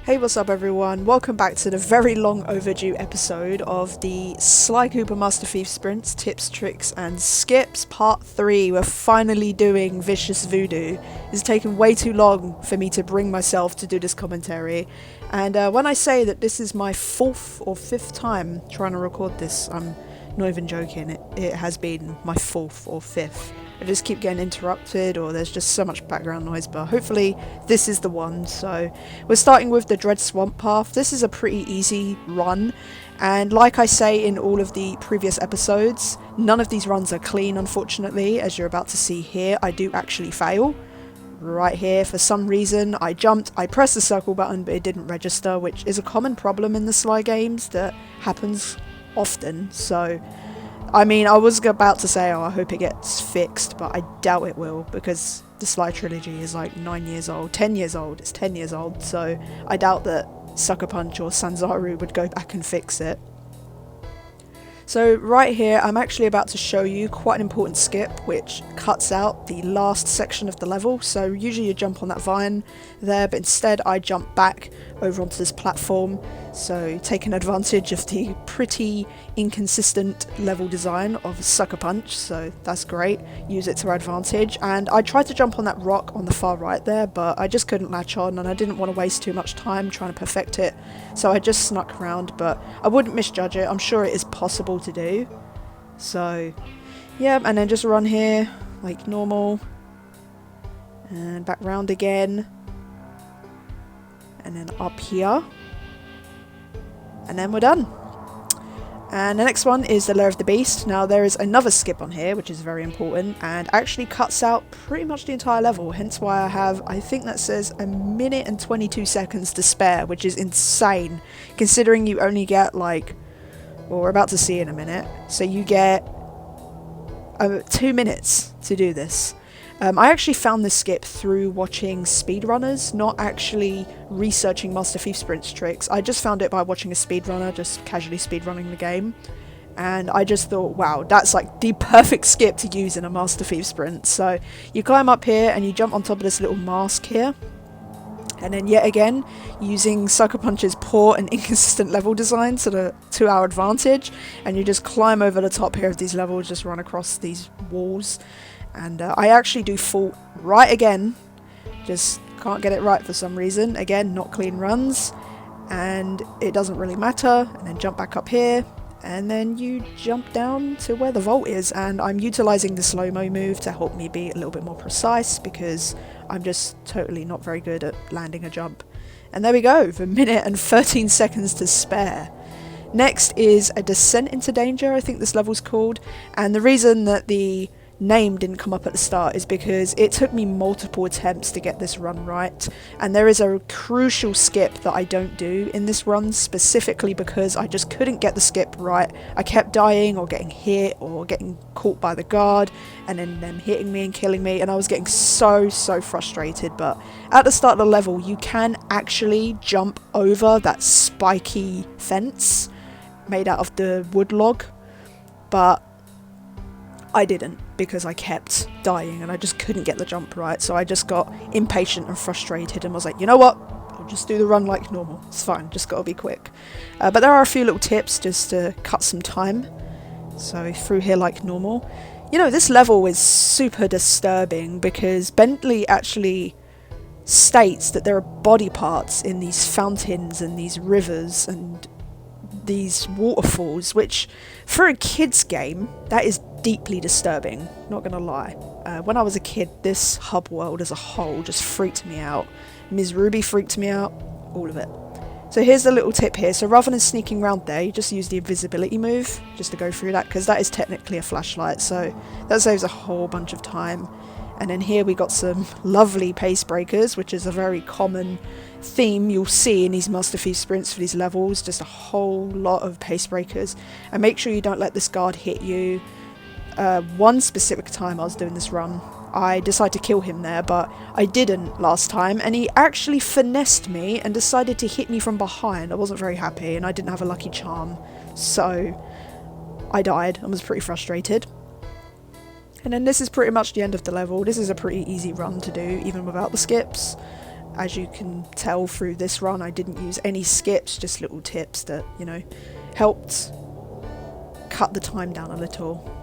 Hey, what's up everyone? Welcome back to the very long overdue episode of the Sly Cooper Master Thief Sprints, Tips, Tricks and Skips Part 3. We're finally doing Vicious Voodoo. It's taken way too long for me to bring myself to do this commentary. And when I say that this is my 4th or 5th time trying to record this, I'm not even joking. It has been my 4th or 5th. I just keep getting interrupted, or there's just so much background noise, but hopefully this is the one. So we're starting with the Dread Swamp Path. This is a pretty easy run, and like I say in all of the previous episodes, none of these runs are clean, unfortunately. As you're about to see here, I do actually fail. Right here, for some reason, I jumped, I pressed the circle button, but it didn't register, which is a common problem in the Sly games that happens often. So I mean, I was about to say, oh, I hope it gets fixed, but I doubt it will, because the Sly trilogy is like 9 years old, 10 years old, it's 10 years old, so I doubt that Sucker Punch or Sanzaru would go back and fix it. So right here, I'm actually about to show you quite an important skip, which cuts out the last section of the level. So usually you jump on that vine there, but instead I jump back over onto this platform. So taking advantage of the pretty inconsistent level design of Sucker Punch, so that's great, use it to our advantage. And I tried to jump on that rock on the far right there, but I just couldn't latch on, and I didn't want to waste too much time trying to perfect it, so I just snuck around, but I wouldn't misjudge it. I'm sure it is possible to do. So yeah, and then just run here like normal, and back round again, and then up here. And then we're done. And the next one is the Lair of the Beast. Now there is another skip on here, which is very important, and actually cuts out pretty much the entire level, hence why I have, I think that says 1 minute and 22 seconds to spare, which is insane, considering you only get like, well, we're about to see in a minute, so you get 2 minutes to do this. I actually found this skip through watching speedrunners, not actually researching Master Thief Sprints tricks. I just found it by watching a speedrunner, just casually speedrunning the game. And I just thought, wow, that's like the perfect skip to use in a Master Thief Sprint. So you climb up here and you jump on top of this little mask here. And then yet again, using Sucker Punch's poor and inconsistent level design to our advantage. And you just climb over the top here of these levels, just run across these walls. And I actually do fall right again, just can't get it right for some reason. Again, not clean runs, and it doesn't really matter. And then jump back up here, and then you jump down to where the vault is. And I'm utilising the slow-mo move to help me be a little bit more precise, because I'm just totally not very good at landing a jump. And there we go, with 1 minute and 13 seconds to spare. Next is a Descent into Danger, I think this level's called, and the reason that the name didn't come up at the start is because it took me multiple attempts to get this run right, and there is a crucial skip that I don't do in this run, specifically because I just couldn't get the skip right. I kept dying or getting hit or getting caught by the guard and then them hitting me and killing me, and I was getting so frustrated. But at the start of the level you can actually jump over that spiky fence made out of the wood log, but I didn't, because I kept dying and I just couldn't get the jump right. So I just got impatient and frustrated and was like, you know what, I'll just do the run like normal, it's fine, just gotta be quick. But there are a few little tips just to cut some time. So through here like normal. You know, this level is super disturbing because Bentley actually states that there are body parts in these fountains and these rivers and these waterfalls, which for a kid's game, that is deeply disturbing, not gonna lie. When I was a kid, this hub world as a whole just freaked me out. Ms. Ruby freaked me out, all of it. So here's the little tip here. So rather than sneaking around there, you just use the invisibility move just to go through that, because that is technically a flashlight, so that saves a whole bunch of time. And then here we got some lovely pace breakers, which is a very common theme you'll see in these Master Thief Sprints for these levels, just a whole lot of pace breakers. And make sure you don't let this guard hit you. One specific time I was doing this run, I decided to kill him there, but I didn't last time, and he actually finessed me and decided to hit me from behind. I wasn't very happy, and I didn't have a lucky charm, so I died and was pretty frustrated. And then this is pretty much the end of the level. This is a pretty easy run to do, even without the skips. as you can tell through this run, I didn't use any skips, just little tips that, you know, helped cut the time down a little.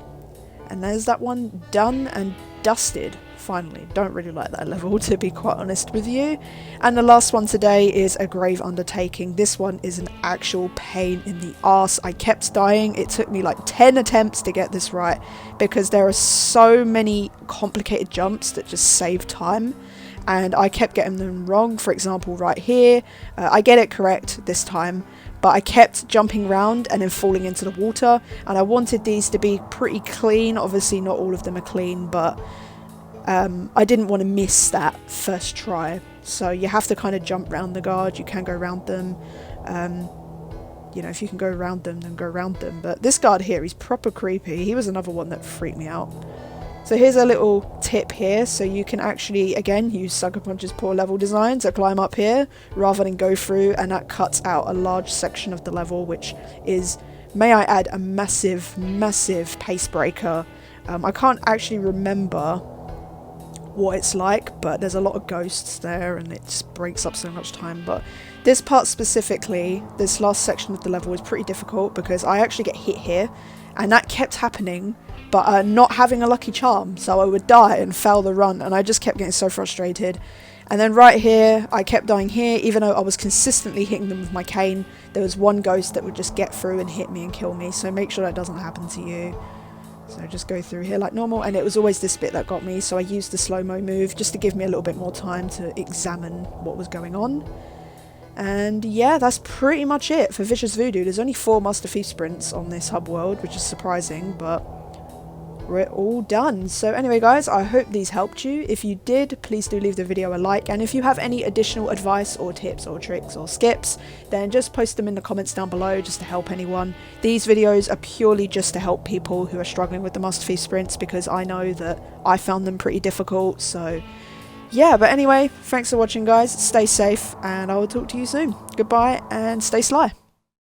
And there's that one done and dusted, finally. Don't really like that level, to be quite honest with you. And the last one today is a grave undertaking. This one is an actual pain in the arse. I kept dying. It took me like 10 attempts to get this right, because there are so many complicated jumps that just save time. And I kept getting them wrong. For example, right here, I get it correct this time, but I kept jumping around and then falling into the water, and I wanted these to be pretty clean. Obviously not all of them are clean, but I didn't want to miss that first try. So you have to kind of jump around the guard. You can go around them. You know, if you can go around them, then go around them. But this guard here, he's proper creepy. He was another one that freaked me out. So here's a little tip here, so you can actually, again, use Sucker Punch's poor level design to climb up here, rather than go through, and that cuts out a large section of the level, which is, may I add, a massive, massive pace breaker. I can't actually remember what it's like, but there's a lot of ghosts there, and it just breaks up so much time. But this part specifically, this last section of the level is pretty difficult, because I actually get hit here, and that kept happening, but not having a lucky charm, so I would die and fail the run, and I just kept getting so frustrated. And then right here, I kept dying here, even though I was consistently hitting them with my cane. There was one ghost that would just get through and hit me and kill me, so make sure that doesn't happen to you. So just go through here like normal, and it was always this bit that got me, so I used the slow-mo move just to give me a little bit more time to examine what was going on. And yeah, that's pretty much it for Vicious Voodoo. There's only 4 Master Thief sprints on this hub world, which is surprising, but we're all done. So anyway guys, I hope these helped you. If you did, please do leave the video a like, and if you have any additional advice or tips or tricks or skips, then just post them in the comments down below, just to help anyone. These videos are purely just to help people who are struggling with the Master Thief sprints, because I know that I found them pretty difficult. So yeah, but anyway, thanks for watching guys, stay safe, and I will talk to you soon. Goodbye, and stay sly.